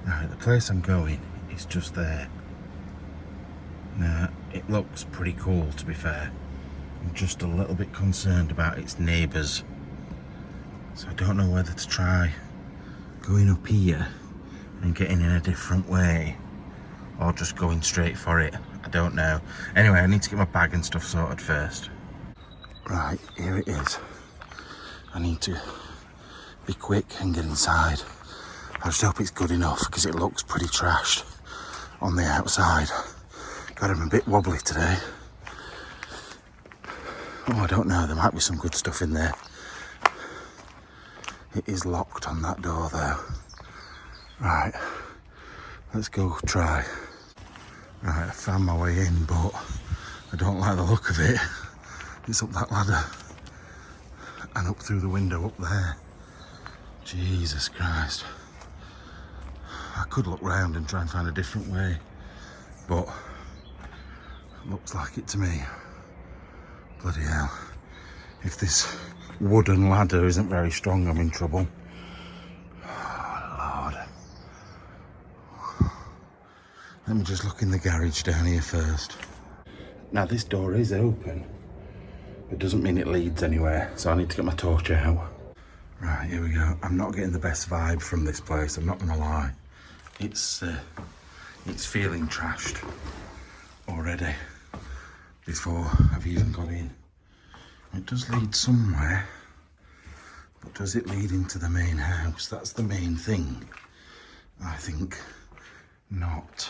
Right, the place I'm going is just there. Now, it looks pretty cool, to be fair. I'm just a little bit concerned about its neighbours. So I don't know whether to try going up here and getting in a different way, or just going straight for it. I don't know. Anyway, I need to get my bag and stuff sorted first. Right, here it is. I need to be quick and get inside. I just hope it's good enough, because it looks pretty trashed on the outside. Got him a bit wobbly today. Oh, I don't know, there might be some good stuff in there. It is locked on that door though. Right, let's go try. Right, I found my way in, but I don't like the look of it. It's up that ladder and up through the window up there. Jesus Christ. I could look round and try and find a different way, but it looks like it to me. Bloody hell. If this wooden ladder isn't very strong, I'm in trouble. Oh, Lord. Let me just look in the garage down here first. Now, this door is open. It doesn't mean it leads anywhere, so I need to get my torch out. Right, here we go. I'm not getting the best vibe from this place, I'm not gonna lie. It's feeling trashed already before I've even got in. It does lead somewhere, but does it lead into the main house? That's the main thing. I think not,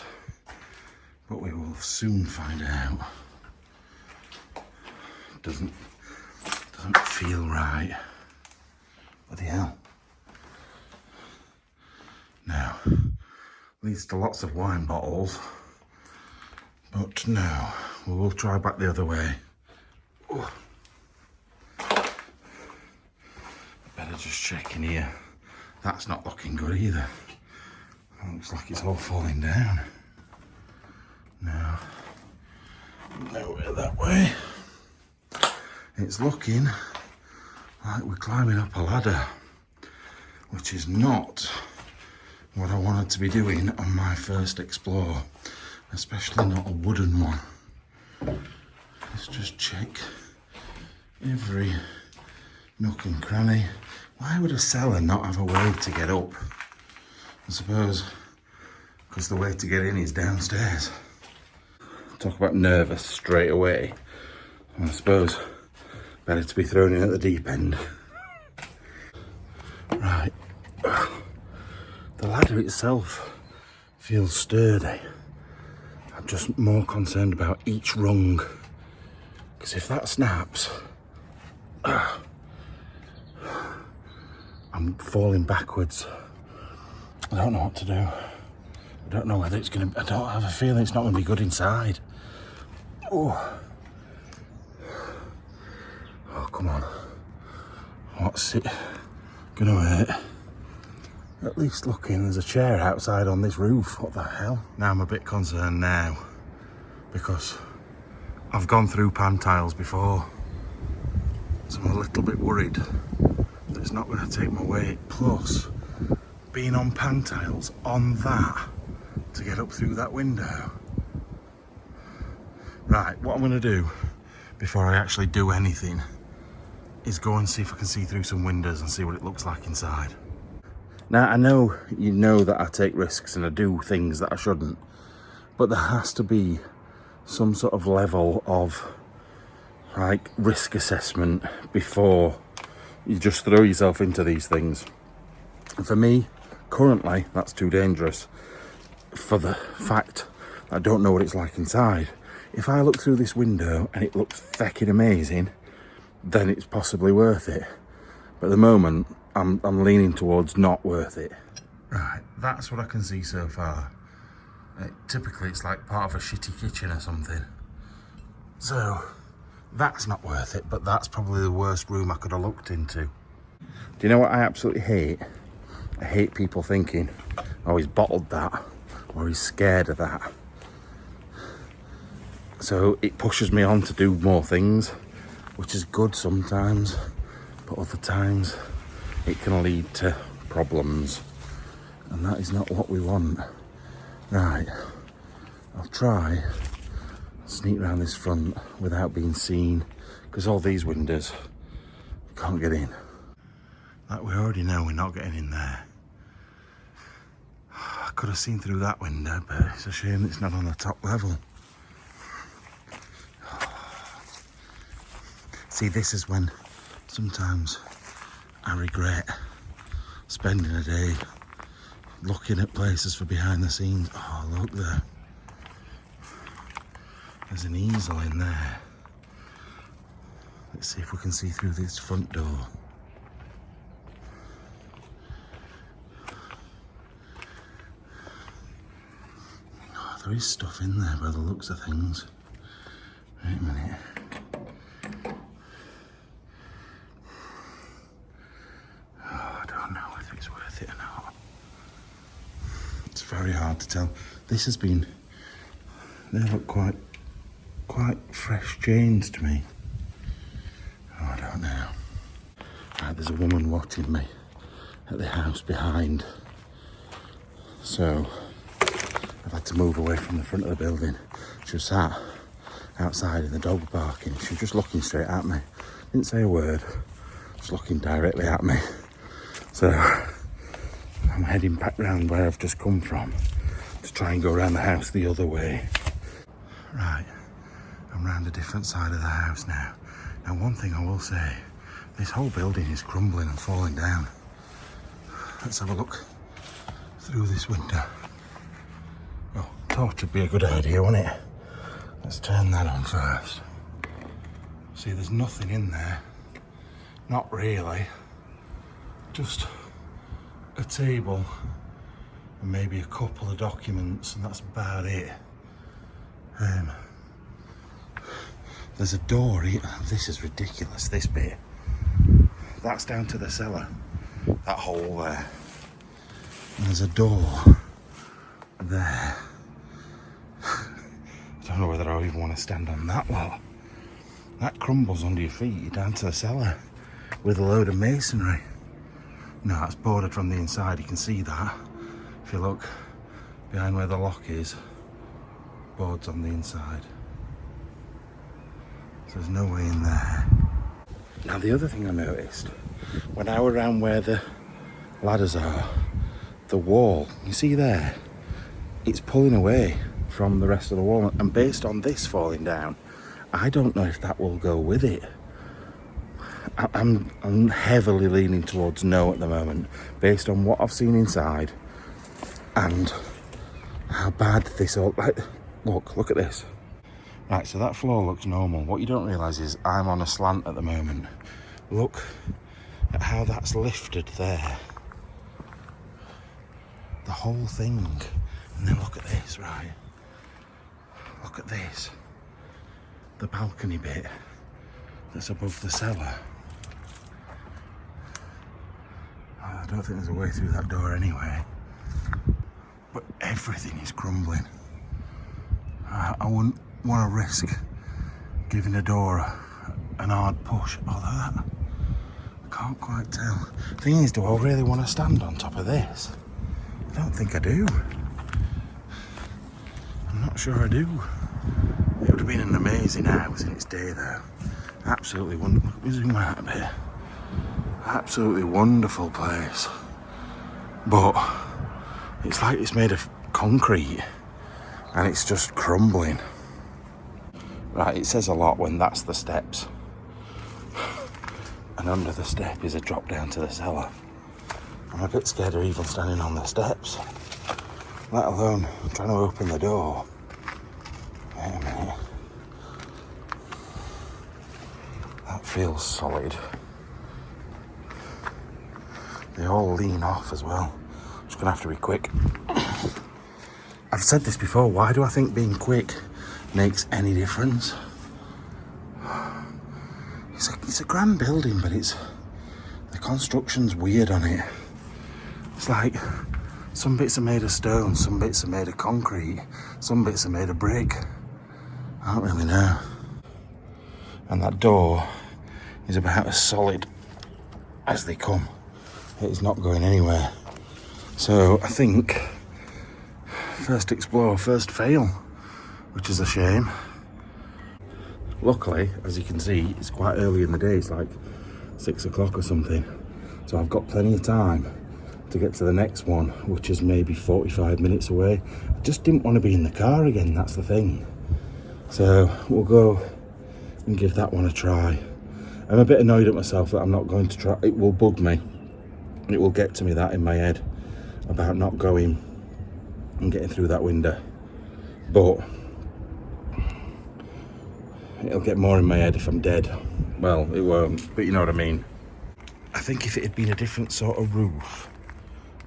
but we will soon find out. Doesn't feel right. Bloody hell. Now, leads to lots of wine bottles, but no, we will try back the other way. Ooh. Better just check in here. That's not looking good either. Looks like it's all falling down. No, nowhere that way. It's looking like we're climbing up a ladder, which is not what I wanted to be doing on my first explore, especially not a wooden one. Let's just check every nook and cranny. Why would a cellar not have a way to get up? I suppose because the way to get in is downstairs. Talk about nervous straight away. I suppose better to be thrown in at the deep end. Right. The ladder itself feels sturdy. I'm just more concerned about each rung, because if that snaps, I'm falling backwards. I don't know what to do. I don't know whether it's gonna, I don't have a feeling it's not gonna be good inside. Oh, come on. What's it gonna hurt? At least looking, there's a chair outside on this roof. What the hell? Now I'm a bit concerned now, because I've gone through pan tiles before, so I'm a little bit worried that it's not going to take my weight. Plus, being on pan tiles on that to get up through that window. Right, what I'm going to do before I actually do anything is go and see if I can see through some windows and see what it looks like inside. Now, I know you know that I take risks and I do things that I shouldn't, but there has to be some sort of level of like risk assessment before you just throw yourself into these things. And for me, currently, that's too dangerous for the fact that I don't know what it's like inside. If I look through this window and it looks feckin' amazing, then it's possibly worth it. But at the moment, I'm leaning towards not worth it. Right, that's what I can see so far. Typically it's like part of a shitty kitchen or something. So, that's not worth it, but that's probably the worst room I could have looked into. Do you know what I absolutely hate? I hate people thinking, oh, he's bottled that, or he's scared of that. So it pushes me on to do more things, which is good sometimes, but other times it can lead to problems. And that is not what we want. Right, I'll try sneak around this front without being seen, because all these windows can't get in. Like, we already know we're not getting in there. I could have seen through that window, but it's a shame it's not on the top level. See, this is when sometimes I regret spending a day looking at places for behind the scenes. Oh, look there. There's an easel in there. Let's see if we can see through this front door. Oh, there is stuff in there by the looks of things. Wait a minute. Very hard to tell. This has been, they look quite fresh chains to me. Oh, I don't know. Right, there's a woman watching me at the house behind, so I've had to move away from the front of the building. She was sat outside in the dog barking. She was just looking straight at me, didn't say a word, just looking directly at me. So I'm heading back round where I've just come from to try and go around the house the other way. Right, I'm round a different side of the house now. Now, one thing I will say, this whole building is crumbling and falling down. Let's have a look through this window. Oh, torch would be a good idea, wouldn't it? Let's turn that on first. See, there's nothing in there. Not really. Just a table and maybe a couple of documents, and that's about it. There's a door here. This is ridiculous, this bit. That's down to the cellar, that hole there. And there's a door there. I don't know whether I even want to stand on that lot. That crumbles under your feet, you're down to the cellar with a load of masonry. No, it's boarded from the inside, you can see that. If you look behind where the lock is, boards on the inside. So there's no way in there. Now, the other thing I noticed, when I were around where the ladders are, the wall, you see there, it's pulling away from the rest of the wall. And based on this falling down, I don't know if that will go with it. I'm heavily leaning towards no at the moment, based on what I've seen inside and how bad this all, like, look at this. Right, so that floor looks normal. What you don't realise is I'm on a slant at the moment. Look at how that's lifted there. The whole thing. And then look at this, right? Look at this. The balcony bit that's above the cellar. I don't think there's a way through that door anyway. But everything is crumbling. I wouldn't want to risk giving a door an hard push. Although that, I can't quite tell. Thing is, do I really want to stand on top of this? I don't think I do. I'm not sure I do. It would have been an amazing house in its day though. Absolutely wonderful. Let me zoom out a bit. Absolutely wonderful place. But it's like it's made of concrete and it's just crumbling. Right, it says a lot when that's the steps. And under the step is a drop down to the cellar. I'm a bit scared of even standing on the steps, let alone trying to open the door. Wait a minute. That feels solid. They all lean off as well. Just gonna have to be quick. I've said this before, why do I think being quick makes any difference? It's a grand building, but the construction's weird on it. It's like some bits are made of stone, some bits are made of concrete, some bits are made of brick. I don't really know. And that door is about as solid as they come. It is not going anywhere. So I think first explore, first fail, which is a shame. Luckily, as you can see, it's quite early in the day. It's like 6 o'clock or something. So I've got plenty of time to get to the next one, which is maybe 45 minutes away. I just didn't want to be in the car again, that's the thing. So we'll go and give that one a try. I'm a bit annoyed at myself that I'm not going to try. It will bug me. It will get to me, that in my head, about not going and getting through that window. But it'll get more in my head if I'm dead. Well, it won't, but you know what I mean. I think if it had been a different sort of roof,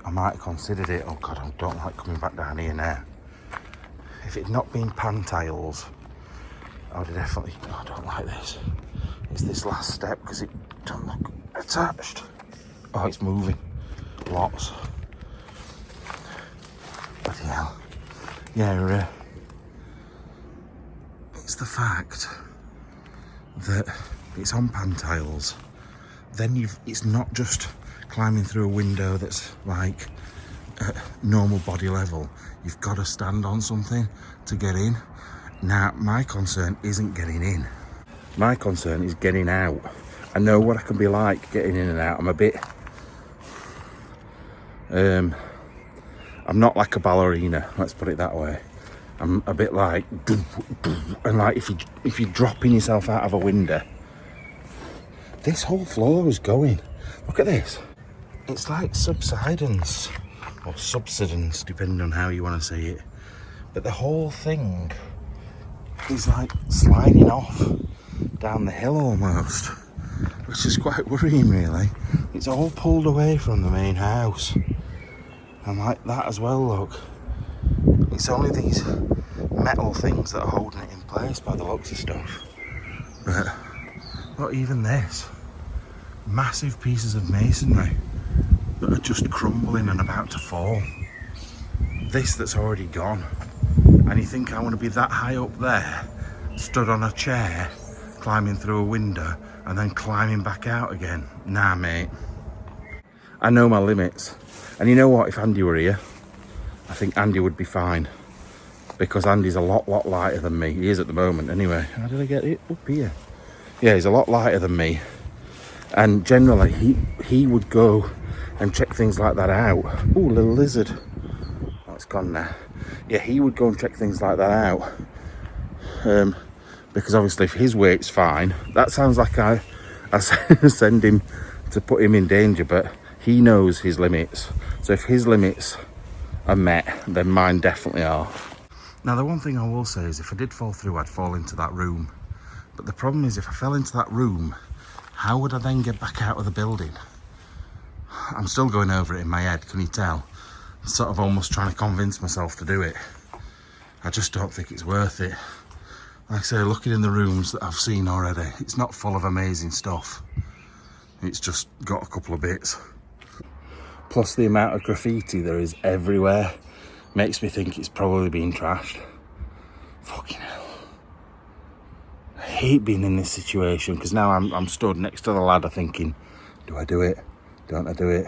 I might have considered it. Oh God, I don't like coming back down here now. If it had not been pan tiles, I would have definitely... Oh, I don't like this. It's this last step because it doesn't look attached. Oh, it's moving. Lots. Bloody hell. Yeah, it's the fact that it's on pan tiles. Then it's not just climbing through a window that's like at normal body level. You've got to stand on something to get in. Now, my concern isn't getting in. My concern is getting out. I know what I can be like getting in and out. I'm a bit... I'm not like a ballerina, let's put it that way. I'm a bit like... And like if you're dropping yourself out of a window, this whole floor is going. Look at this. It's like subsidence, or subsidence, depending on how you want to say it. But the whole thing is like sliding off down the hill almost, which is quite worrying really. It's all pulled away from the main house. And like that as well, look. It's only these metal things that are holding it in place by the looks of stuff. But not even this. Massive pieces of masonry that are just crumbling and about to fall. This that's already gone. And you think I want to be that high up there, stood on a chair, climbing through a window and then climbing back out again? Nah, mate. I know my limits. And you know what, if Andy were here, I think Andy would be fine. Because Andy's a lot lighter than me. He is at the moment anyway. How did I get it up here? Yeah, he's a lot lighter than me. And generally, he would go and check things like that out. Oh, little lizard. Oh, it's gone now. Yeah, he would go and check things like that out. Because obviously if his weight's fine, that sounds like I send him to put him in danger, but he knows his limits. So if his limits are met, then mine definitely are. Now, the one thing I will say is if I did fall through, I'd fall into that room. But the problem is if I fell into that room, how would I then get back out of the building? I'm still going over it in my head, can you tell? I'm sort of almost trying to convince myself to do it. I just don't think it's worth it. Like I say, looking in the rooms that I've seen already, it's not full of amazing stuff. It's just got a couple of bits. Plus the amount of graffiti there is everywhere makes me think it's probably been trashed. Fucking hell. I hate being in this situation because now I'm stood next to the ladder thinking, do I do it? Don't I do it?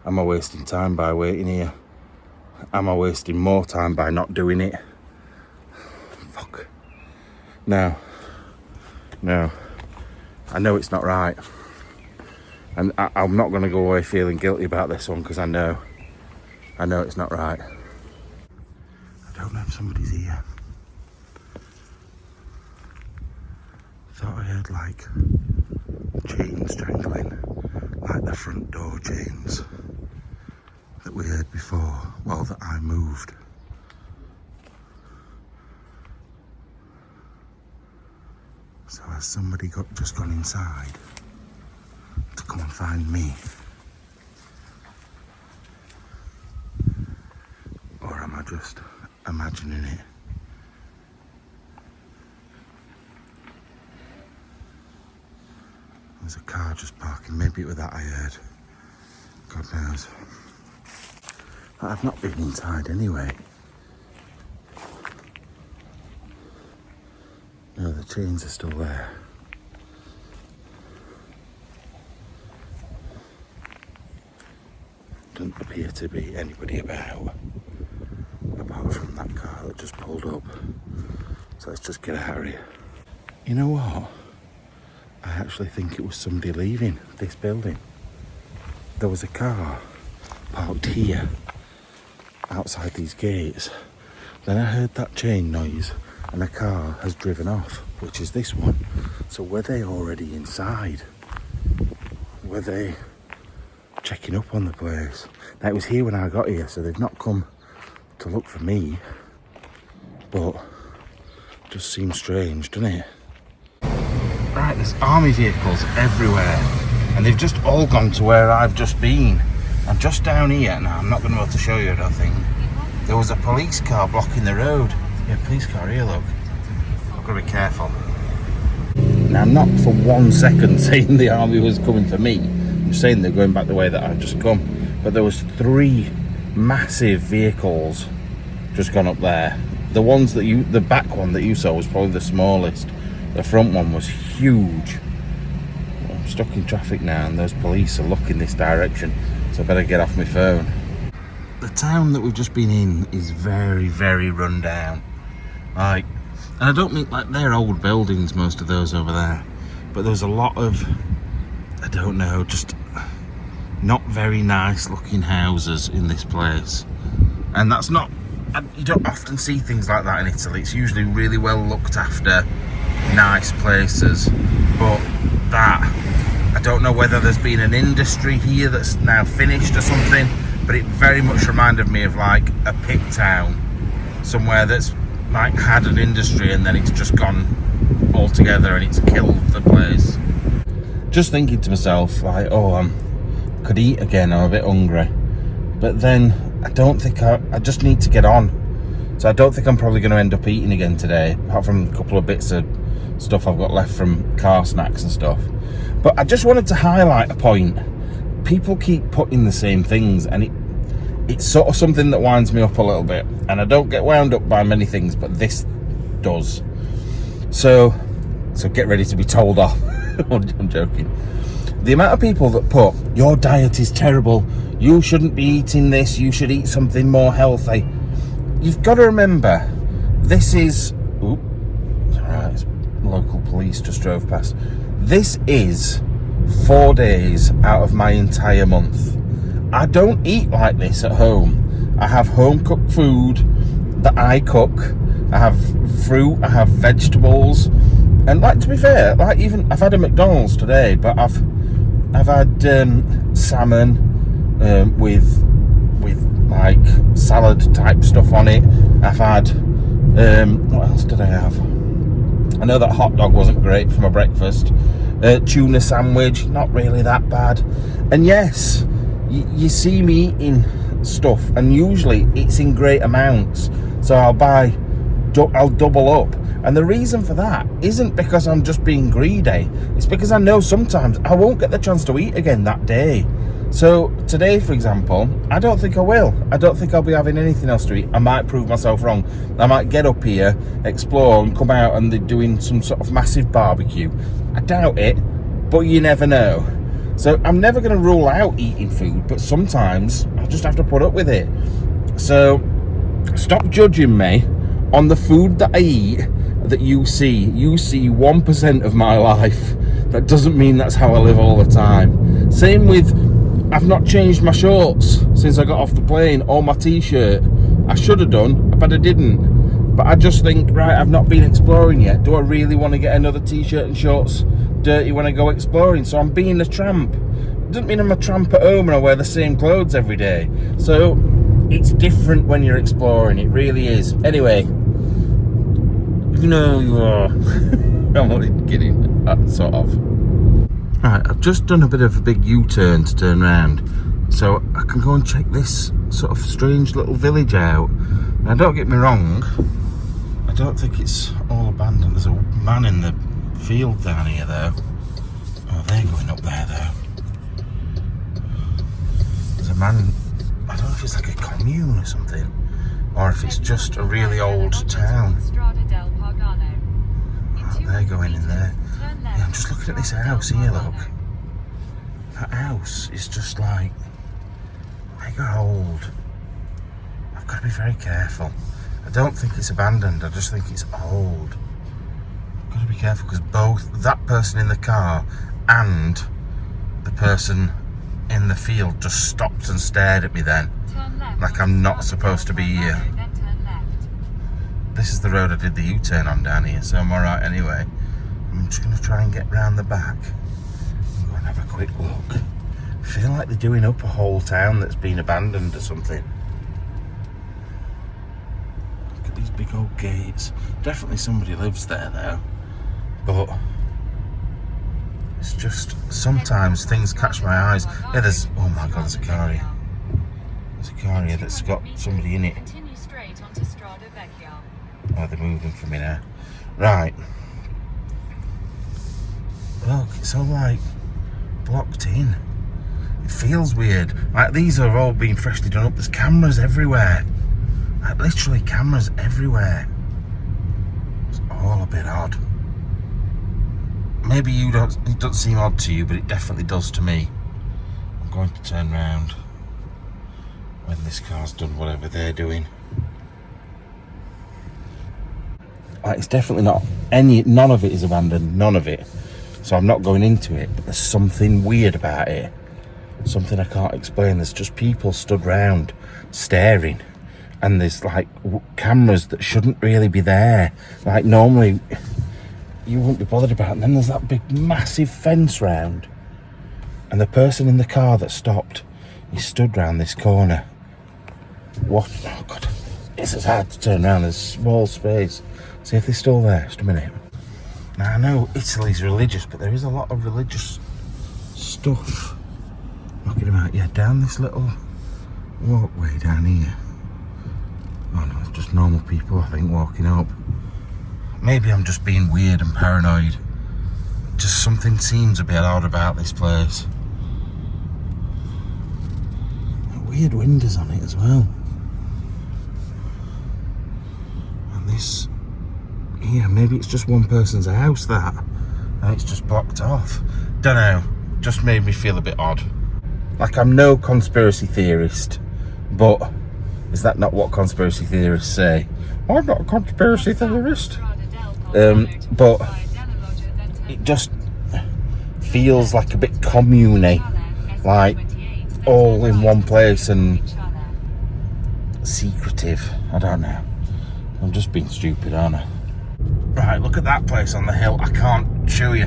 Am I wasting time by waiting here? Am I wasting more time by not doing it? Fuck. No. I know it's not right. And I'm not going to go away feeling guilty about this one because I know it's not right. I don't know if somebody's here. Thought I heard like chains jangling, like the front door chains that we heard before, well, that I moved. So has somebody just gone inside to come and find me? Or am I just imagining it? There's a car just parking, maybe it was that I heard. God knows. But I've not been inside anyway. No, the chains are still there. doesn't appear to be anybody about, apart from that car that just pulled up. So let's just get out of here. You know what? I actually think it was somebody leaving this building. There was a car parked here, outside these gates. Then I heard that chain noise and a car has driven off, which is this one. So were they already inside? Were they checking up on the place? Now, it was here when I got here, so they've not come to look for me, but it just seems strange, doesn't it? Right, there's army vehicles everywhere, and they've just all gone to where I've just been. I'm just down here. Now, I'm not going to be able to show you, I don't think. There was a police car blocking the road. Yeah, police car here, look. I've got to be careful. Now, I'm not for 1 second saying the army was coming for me. I'm saying they're going back the way that I've just come. But there was 3 massive vehicles just gone up there. The ones that the back one that you saw was probably the smallest. The front one was huge. I'm stuck in traffic now, and those police are looking this direction, so I better get off my phone. The town that we've just been in is very, very run down. Like, and I don't mean like they're old buildings, most of those over there, but there's a lot of, I don't know, just not very nice looking houses in this place. And that's not, you don't often see things like that in Italy. It's usually really well looked after, nice places. But that, I don't know whether there's been an industry here that's now finished or something, but it very much reminded me of like a pit town, somewhere that's like had an industry and then it's just gone altogether and it's killed the place. Just thinking to myself, like, oh, I could eat again, I'm a bit hungry. But then I don't think I just need to get on. So I don't think I'm probably going to end up eating again today, apart from a couple of bits of stuff I've got left from car snacks and stuff. But I just wanted to highlight a point. People keep putting the same things, and it's sort of something that winds me up a little bit. And I don't get wound up by many things, but this does. So get ready to be told off. I'm joking. The amount of people that put, your diet is terrible, you shouldn't be eating this, you should eat something more healthy. You've got to remember, this is, right, local police just drove past. This is 4 days out of my entire month. I don't eat like this at home. I have home cooked food that I cook. I have fruit, I have vegetables. And like, to be fair, like, even I've had a McDonald's today, but I've had salmon with like salad type stuff on it. I've had what else did I have? I know that hot dog wasn't great for my breakfast. Tuna sandwich, not really that bad. And yes, you see me eating stuff, and usually it's in great amounts. So I'll double up. And the reason for that isn't because I'm just being greedy. It's because I know sometimes I won't get the chance to eat again that day. So today, for example, I don't think I will. I don't think I'll be having anything else to eat. I might prove myself wrong. I might get up here, explore, and come out and they're doing some sort of massive barbecue. I doubt it, but you never know. So I'm never going to rule out eating food, but sometimes I just have to put up with it. So stop judging me on the food that I eat that you see 1% of my life. That doesn't mean that's how I live all the time. Same with, I've not changed my shorts since I got off the plane, or my t-shirt. I should have done, but I didn't. But I just think, right, I've not been exploring yet. Do I really want to get another t-shirt and shorts dirty when I go exploring? So I'm being a tramp. Doesn't mean I'm a tramp at home and I wear the same clothes every day. So it's different when you're exploring, it really is. Anyway, you know you are. I'm only kidding, sort of. Right, I've just done a bit of a big U-turn to turn around, so I can go and check this sort of strange little village out. Now, don't get me wrong, I don't think it's all abandoned. There's a man in the field down here, though. Oh, they're going up there, though. There's a man, I don't know if it's like a commune or something, or if it's just a really old town. They're going in there. Yeah, I'm just looking at this house here, look. That house is just like, my old. I've got to be very careful. I don't think it's abandoned, I just think it's old. I've got to be careful because both that person in the car and the person in the field just stopped and stared at me then. Like I'm not supposed to be here. This is the road I did the U-turn on down here, so I'm alright anyway. I'm just going to try and get round the back and go and have a quick look. I feel like they're doing up a whole town that's been abandoned or something. Look at these big old gates. Definitely somebody lives there though. But it's just, sometimes things catch my eyes. Yeah, there's, oh my god, there's a car here. There's a car here that's got somebody in it. Oh, they're moving for me now. Right. Look, it's all like blocked in. It feels weird. Like these have all been freshly done up. There's cameras everywhere. Like literally cameras everywhere. It's all a bit odd. Maybe it doesn't seem odd to you, but it definitely does to me. I'm going to turn round when this car's done whatever they're doing. Like, it's definitely not none of it is abandoned, none of it. So I'm not going into it, but there's something weird about it. Something I can't explain. There's just people stood round staring, and there's like cameras that shouldn't really be there. Like normally you wouldn't be bothered about. And then there's that big massive fence round, and the person in the car that stopped, he stood round this corner. What? Oh god, it's as hard to turn around. There's small space. See if they're still there. Just a minute. Now I know Italy's religious, but there is a lot of religious stuff knocking about. Yeah, down this little walkway down here. Oh no, it's just normal people, I think, walking up. Maybe I'm just being weird and paranoid. Just something seems a bit odd about this place. Weird windows on it as well. And this, yeah, maybe it's just one person's house that, and it's just blocked off. Don't know, just made me feel a bit odd. Like I'm no conspiracy theorist, but is that not what conspiracy theorists say? I'm not a conspiracy theorist. But it just feels like a bit commune-y, like all in one place and secretive. I don't know. I'm just being stupid, aren't I? Right, look at that place on the hill. I can't show you.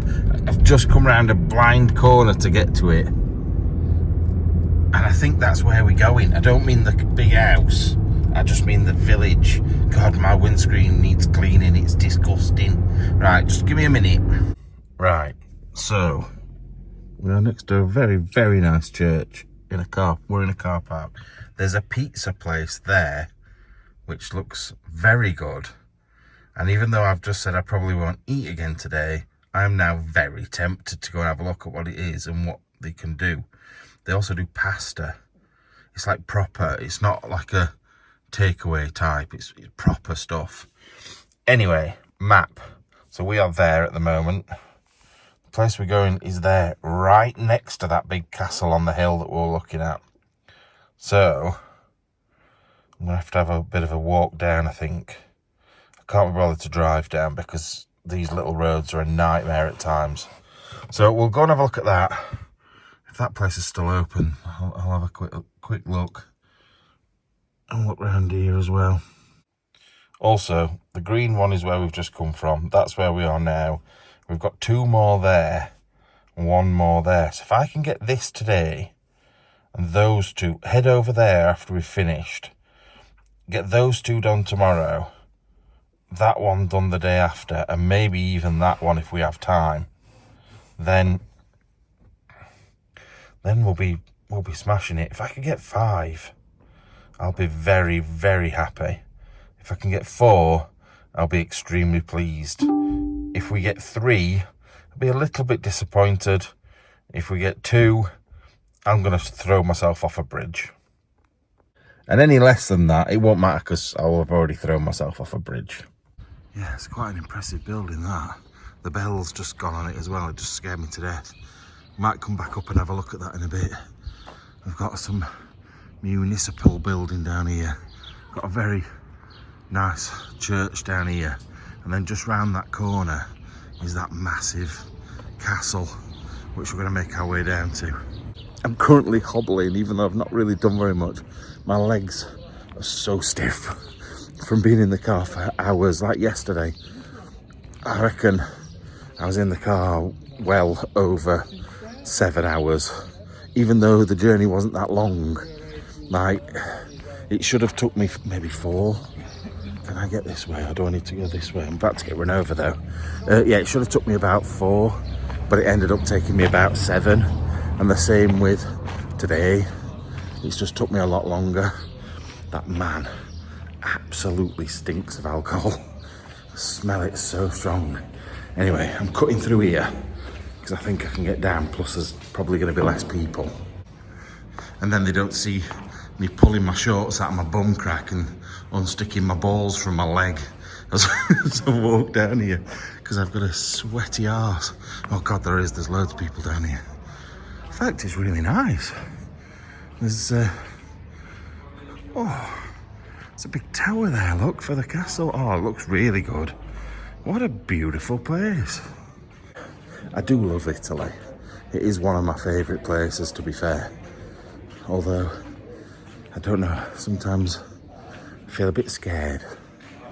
I've just come round a blind corner to get to it. And I think that's where we're going. I don't mean the big house. I just mean the village. God, my windscreen needs cleaning. It's disgusting. Right, just give me a minute. Right, so we are next to a very, very nice church. We're in a car park. There's a pizza place there, which looks very good. And even though I've just said I probably won't eat again today, I'm now very tempted to go and have a look at what it is and what they can do. They also do pasta. It's like proper. It's not like a takeaway type. It's proper stuff. Anyway, map. So we are there at the moment. The place we're going is there, right next to that big castle on the hill that we're looking at. So I'm going to have a bit of a walk down, I think. I can't be bothered to drive down because these little roads are a nightmare at times. So we'll go and have a look at that. If that place is still open, I'll have a quick look. And look round here as well. Also, the green one is where we've just come from. That's where we are now. We've got 2 more there, and 1 more there. So if I can get this today, and those 2, head over there after we've finished, get those 2 done tomorrow, that one done the day after, and maybe even that one if we have time, then we'll be smashing it. If I can get 5, I'll be very, very happy. If I can get 4, I'll be extremely pleased. If we get 3, I'll be a little bit disappointed. If we get 2, I'm going to throw myself off a bridge. And any less than that, it won't matter because I'll have already thrown myself off a bridge. Yeah, it's quite an impressive building, that. The bell's just gone on it as well. It just scared me to death. Might come back up and have a look at that in a bit. We've got some municipal building down here. Got a very nice church down here, and then just round that corner is that massive castle, which we're going to make our way down to. I'm currently hobbling, even though I've not really done very much. My legs are so stiff from being in the car for hours. Like yesterday, I reckon I was in the car well over 7 hours, even though the journey wasn't that long. Like, it should have took me maybe 4. Can I get this way, or do I need to go this way? I'm about to get run over though. Yeah, it should have took me about 4, but it ended up taking me about 7. And the same with today. It's just took me a lot longer. That man absolutely stinks of alcohol. I smell it so strong. Anyway, I'm cutting through here because I think I can get down, plus there's probably going to be less people. And then they don't see me pulling my shorts out of my bum crack and unsticking my balls from my leg as I walk down here, because I've got a sweaty arse. Oh God, there's loads of people down here. In fact, it's really nice. There's it's a big tower there, look, for the castle. Oh, it looks really good. What a beautiful place. I do love Italy. It is one of my favourite places, to be fair. Although, I don't know, sometimes I feel a bit scared.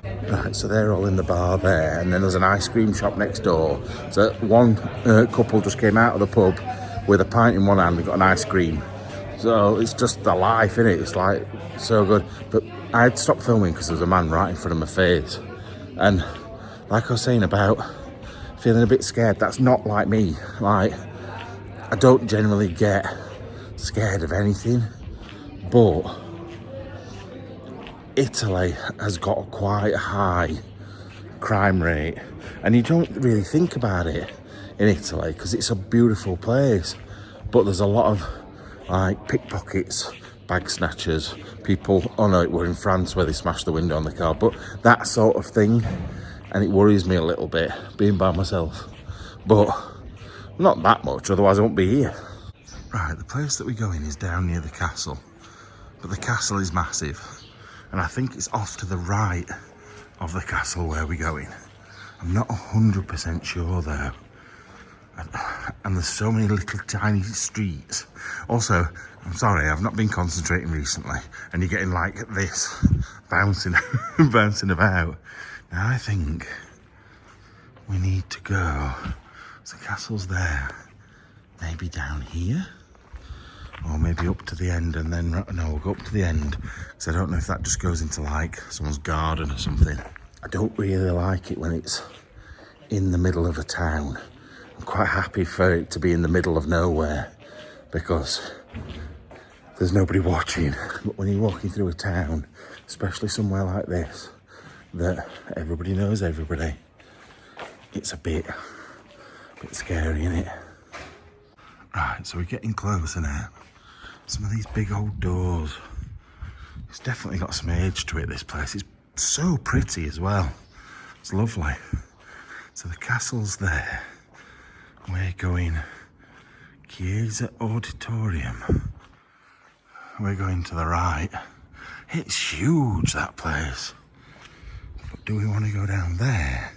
Right, so they're all in the bar there, and then there's an ice cream shop next door. So one couple just came out of the pub with a pint in one hand and got an ice cream. So it's just the life, innit? It's like so good. But I had to stop filming because there was a man right in front of my face. And like I was saying about feeling a bit scared, that's not like me. Like, I don't generally get scared of anything, but Italy has got a quite high crime rate, and you don't really think about it in Italy because it's a beautiful place, but there's a lot of like pickpockets, bag snatchers, people. Oh no, we're in France where they smashed the window on the car, but that sort of thing, and it worries me a little bit being by myself, but not that much, otherwise I won't be here. Right, the place that we go in is down near the castle, but the castle is massive, and I think it's off to the right of the castle where we're going. I'm not 100% sure though. And there's so many little tiny streets. Also, I'm sorry, I've not been concentrating recently, and you're getting like this, bouncing, bouncing about. Now I think we need to go, so the castle's there, maybe down here? Or maybe up to the end and then, no, we'll go up to the end, because I don't know if that just goes into like someone's garden or something. I don't really like it when it's in the middle of a town. I'm quite happy for it to be in the middle of nowhere, because there's nobody watching. But when you're walking through a town, especially somewhere like this, that everybody knows everybody, it's a bit scary, isn't it? Right, so we're getting closer now. Some of these big old doors. It's definitely got some age to it, this place. It's so pretty as well. It's lovely. So the castle's there. We're going Chiesa Auditorium. We're going to the right. It's huge, that place. But do we want to go down there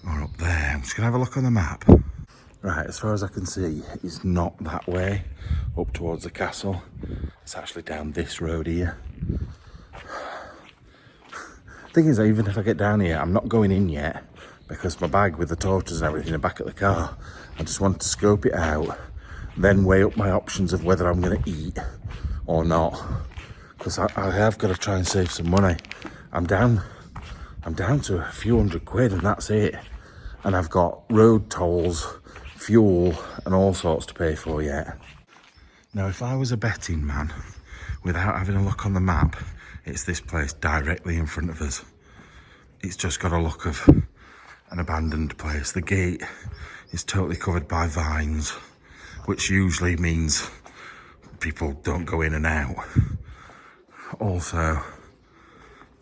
or up there? I'm just going to have a look on the map. Right, as far as I can see, it's not that way up towards the castle. It's actually down this road here. Thing is, even if I get down here, I'm not going in yet, because my bag with the torches and everything are back at the car. I just want to scope it out, then weigh up my options of whether I'm going to eat or not, because I have got to try and save some money. I'm down to a few £100 and that's it. And I've got road tolls, fuel and all sorts to pay for yet. Now, if I was a betting man, without having a look on the map, it's this place directly in front of us. It's just got a look of an abandoned place. The gate is totally covered by vines, which usually means people don't go in and out. Also,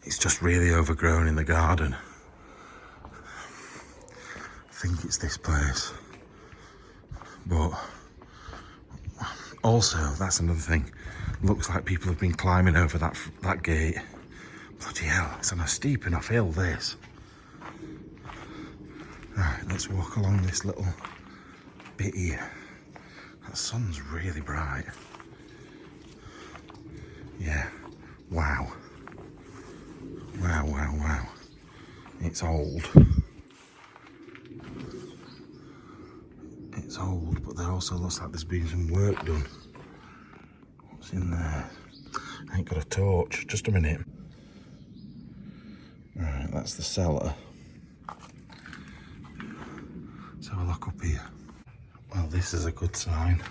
it's just really overgrown in the garden. I think it's this place. But also, that's another thing. Looks like people have been climbing over that gate. Bloody hell, it's on a steep enough hill, this. Right, let's walk along this little bit here. That sun's really bright. Yeah, wow. Wow, wow, wow. It's old. It's old, but there also looks like there's been some work done. What's in there? I ain't got a torch. Just a minute. Right, that's the cellar. Let's have a look up here. Well, this is a good sign.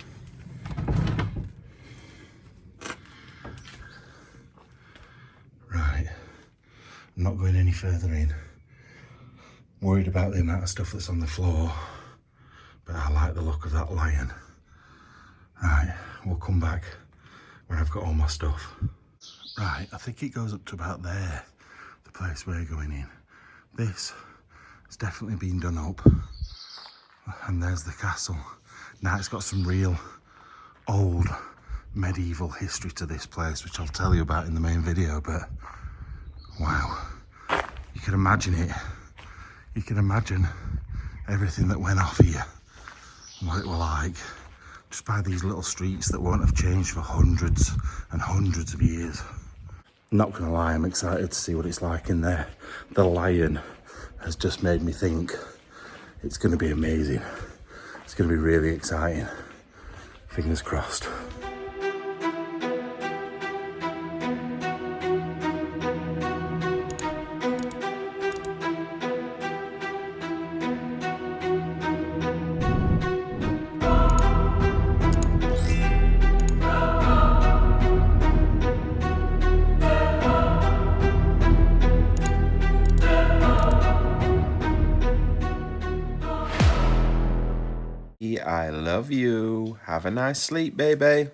Right. I'm not going any further in. Worried about the amount of stuff that's on the floor. But I like the look of that lion. Right, we'll come back when I've got all my stuff. Right, I think it goes up to about there, the place we're going in. This has definitely been done up. And there's the castle. Now it's got some real old medieval history to this place, which I'll tell you about in the main video, but wow. You can imagine it. You can imagine everything that went off here and what it were like. Just by these little streets that won't have changed for hundreds and hundreds of years. Not gonna lie, I'm excited to see what it's like in there. The lion has just made me think it's gonna be amazing. It's gonna be really exciting. Fingers crossed. I love you. Have a nice sleep, baby.